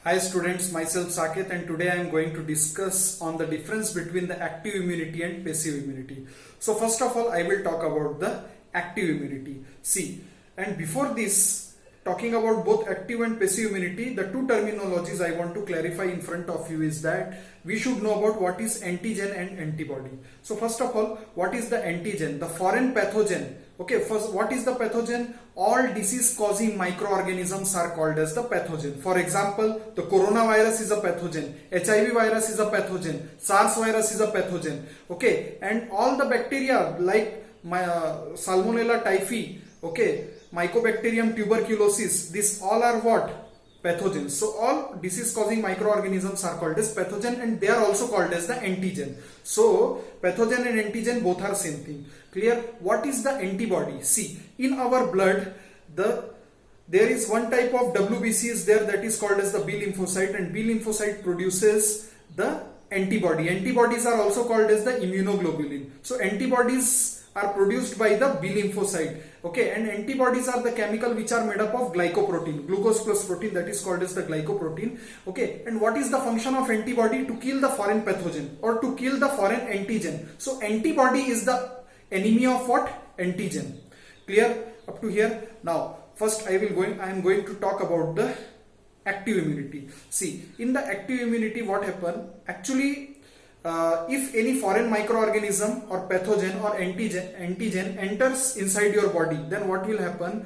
Hi students, myself Saket, and today I am going to discuss on the difference between the active immunity and passive immunity. So first of all I will talk about the active immunity. See, and before this, talking about both active and passive immunity, the two terminologies I want to clarify in front of you is that we should know about what is antigen and antibody. So first of all, what is the antigen? The foreign pathogen. Okay, first, what is the pathogen? All disease causing microorganisms are called as the pathogen. For example, the coronavirus is a pathogen, HIV virus is a pathogen, SARS virus is a pathogen. Okay, and all the bacteria like Salmonella typhi, okay, Mycobacterium tuberculosis, these all are what? Pathogens. So all disease causing microorganisms are called as pathogen, and they are also called as the antigen. So pathogen and antigen both are same thing. Clear? What is the antibody? See, in our blood there is one type of WBC is there, that is called as the B lymphocyte, and B lymphocyte produces the antibody. Antibodies are also called as the immunoglobulin. So antibodies are produced by the B lymphocyte. Okay, and antibodies are the chemical which are made up of glycoprotein, glucose plus protein, that is called as the glycoprotein. Okay, and what is the function of antibody? To kill the foreign pathogen or to kill the foreign antigen. So antibody is the enemy of what? Antigen. Clear up to here? Now first I am going to talk about the active immunity. See, in the active immunity what happen? Actually, if any foreign microorganism or pathogen or antigen enters inside your body, then what will happen?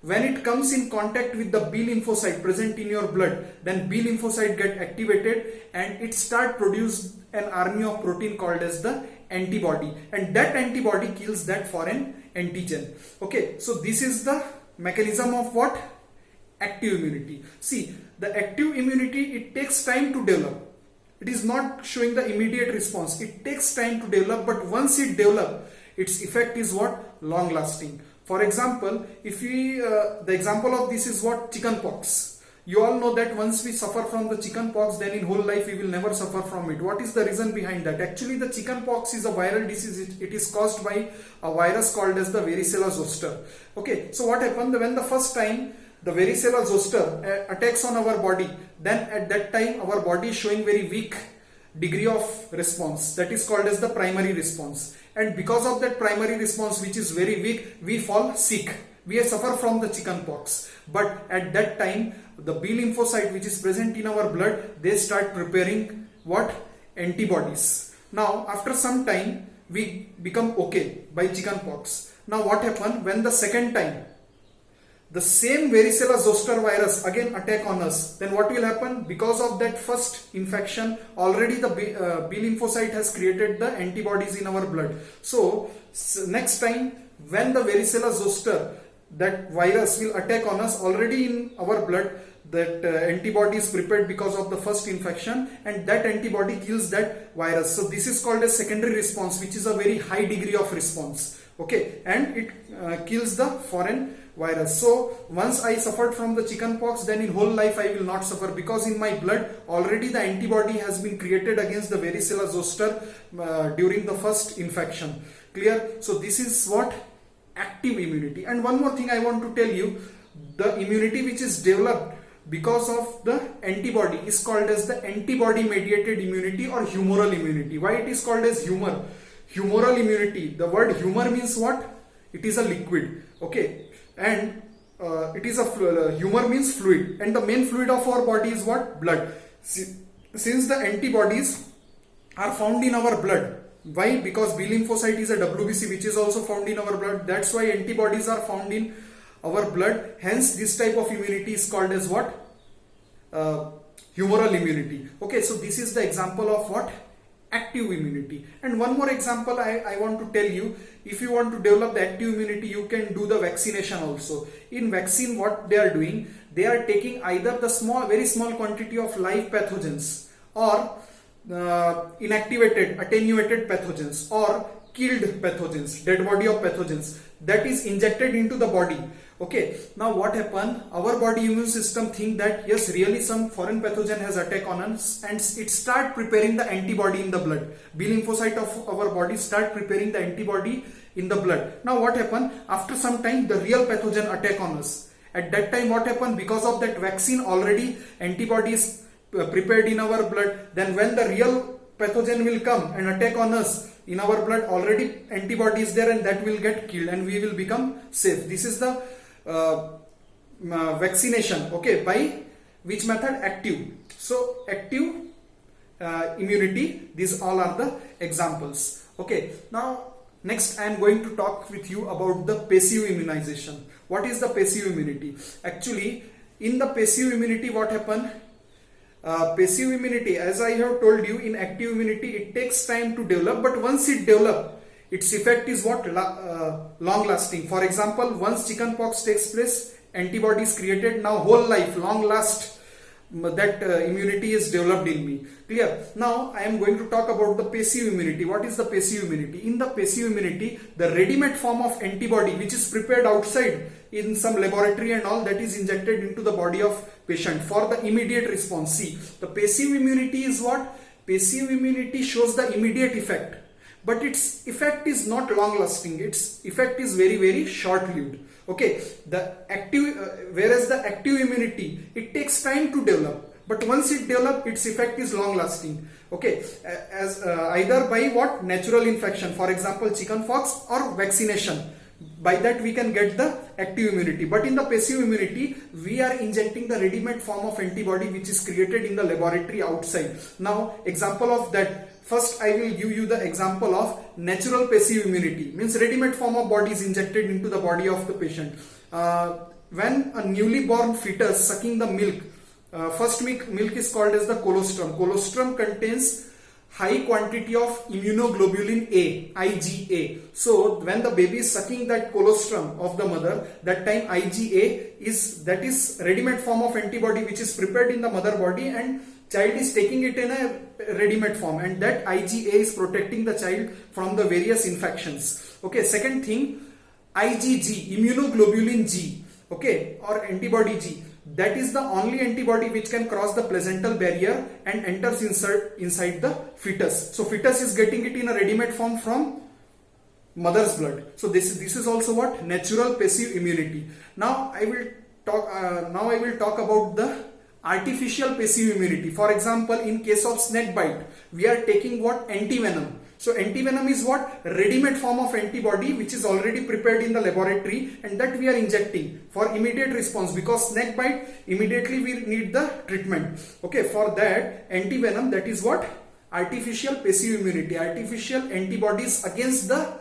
When it comes in contact with the B lymphocyte present in your blood, then B lymphocyte get activated and it start produce an army of protein called as the antibody, and that antibody kills that foreign antigen. Okay, so this is the mechanism of what? Active immunity. See, the active immunity, it takes time to develop. It is not showing the immediate response. It takes time to develop, but once it develops, its effect is what? Long lasting. For example, if we the example of this is what? Chicken pox. You all know that once we suffer from the chicken pox, then in whole life we will never suffer from it. What is the reason behind that? Actually, the chicken pox is a viral disease. It is caused by a virus called as the varicella zoster. Okay, so what happened when the first time the varicella zoster attacks on our body, then at that time our body is showing very weak degree of response, that is called as the primary response, and because of that primary response which is very weak, we fall sick, we suffer from the chicken pox. But at that time the B lymphocyte which is present in our blood, they start preparing what? Antibodies. Now after some time we become okay by chicken pox. Now what happened when the second time the same varicella zoster virus again attack on us, then what will happen? Because of that first infection, already the B lymphocyte has created the antibodies in our blood. So next time when the varicella zoster, that virus will attack on us, already in our blood that antibody is prepared because of the first infection, and that antibody kills that virus. So this is called a secondary response, which is a very high degree of response. Okay, and it kills the foreign virus. So once I suffered from the chicken pox, then in whole life I will not suffer, because in my blood already the antibody has been created against the varicella zoster during the first infection. Clear? So this is what? Active immunity. And one more thing I want to tell you, the immunity which is developed because of the antibody is called as the antibody mediated immunity or humoral immunity. Why it is called as humoral immunity? The word humor means what? It is a liquid. Okay, and it is a humor means fluid, and the main fluid of our body is what? Blood. Since the antibodies are found in our blood, why? Because B lymphocyte is a WBC which is also found in our blood. That's why antibodies are found in our blood. Hence this type of immunity is called as what? Humoral immunity. Okay, so this is the example of what? Active immunity. And one more example I want to tell you. If you want to develop the active immunity, you can do the vaccination also. In vaccine, what they are doing, they are taking either the very small quantity of live pathogens, or inactivated, attenuated pathogens, or killed pathogens, dead body of pathogens, that is injected into the body. Okay, now what happened? Our body immune system think that yes, really some foreign pathogen has attack on us, and it start preparing the antibody in the blood. B lymphocyte of our body start preparing the antibody in the blood. Now what happened? After some time the real pathogen attack on us, At that time what happened, because of that vaccine already antibodies prepared in our blood, then when the real pathogen will come and attack on us, in our blood already antibody is there and that will get killed and we will become safe. This is the vaccination, okay, by which method? Active. So active immunity, these all are the examples. Okay, now next I am going to talk with you about the passive immunization. What is the passive immunity? Actually, in the passive immunity what happen? Passive immunity, as I have told you, in active immunity it takes time to develop, but once it develops, its effect is what? Long lasting. For example, once chickenpox takes place, antibodies created, now whole life, long last, that immunity is developed in me. Clear? Now I am going to talk about the passive immunity. What is the passive immunity? In the passive immunity, the ready-made form of antibody which is prepared outside in some laboratory and all, that is injected into the body of patient for the immediate response. See, the passive immunity is what? Passive immunity shows the immediate effect, but its effect is not long lasting. Its effect is very, very short lived. Okay, the active, whereas the active immunity, it takes time to develop, but once it develops, its effect is long lasting. Okay, as either by what? Natural infection, for example chickenpox, or vaccination. By that we can get the active immunity. But in the passive immunity, we are injecting the ready-made form of antibody which is created in the laboratory outside. Now example of that, first I will give you the example of natural passive immunity. Means ready-made form of body is injected into the body of the patient. When a newly born fetus sucking the milk, first milk is called as the colostrum. Colostrum contains high quantity of immunoglobulin A, IgA. So when the baby is sucking that colostrum of the mother, that time IgA is, that is ready-made form of antibody which is prepared in the mother body, and child is taking it in a ready-made form, and that IgA is protecting the child from the various infections. Okay, second thing, IgG, immunoglobulin G, okay, or antibody G. That is the only antibody which can cross the placental barrier and enters inside the fetus. So fetus is getting it in a ready-made form from mother's blood. So this is also what? Natural passive immunity. Now I will talk about the artificial passive immunity. For example, in case of snake bite, we are taking what? Antivenom. So antivenom is what? Ready-made form of antibody which is already prepared in the laboratory, and that we are injecting for immediate response, because snake bite, immediately we need the treatment. Okay, for that antivenom, that is what? Artificial passive immunity, artificial antibodies against the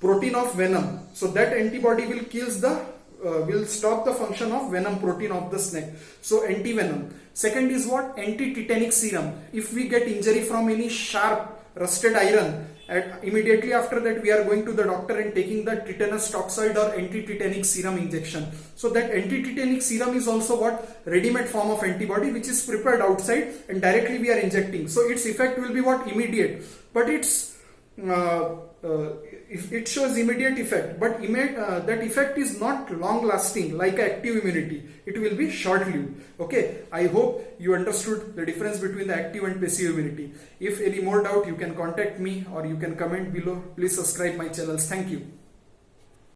protein of venom. So that antibody will kills the will stop the function of venom protein of the snake. So antivenom. Second is what? Anti-tetanic serum. If we get injury from any sharp rusted iron, immediately after that we are going to the doctor and taking the tetanus toxoid or anti-tetanic serum injection. So that anti-tetanic serum is also what? Ready-made form of antibody which is prepared outside and directly we are injecting. So its effect will be what? Immediate. But it's if it shows immediate effect, but that effect is not long lasting like active immunity. It will be short lived. Okay, I hope you understood the difference between the active and passive immunity. If any more doubt, you can contact me or you can comment below. Please subscribe my channels. Thank you.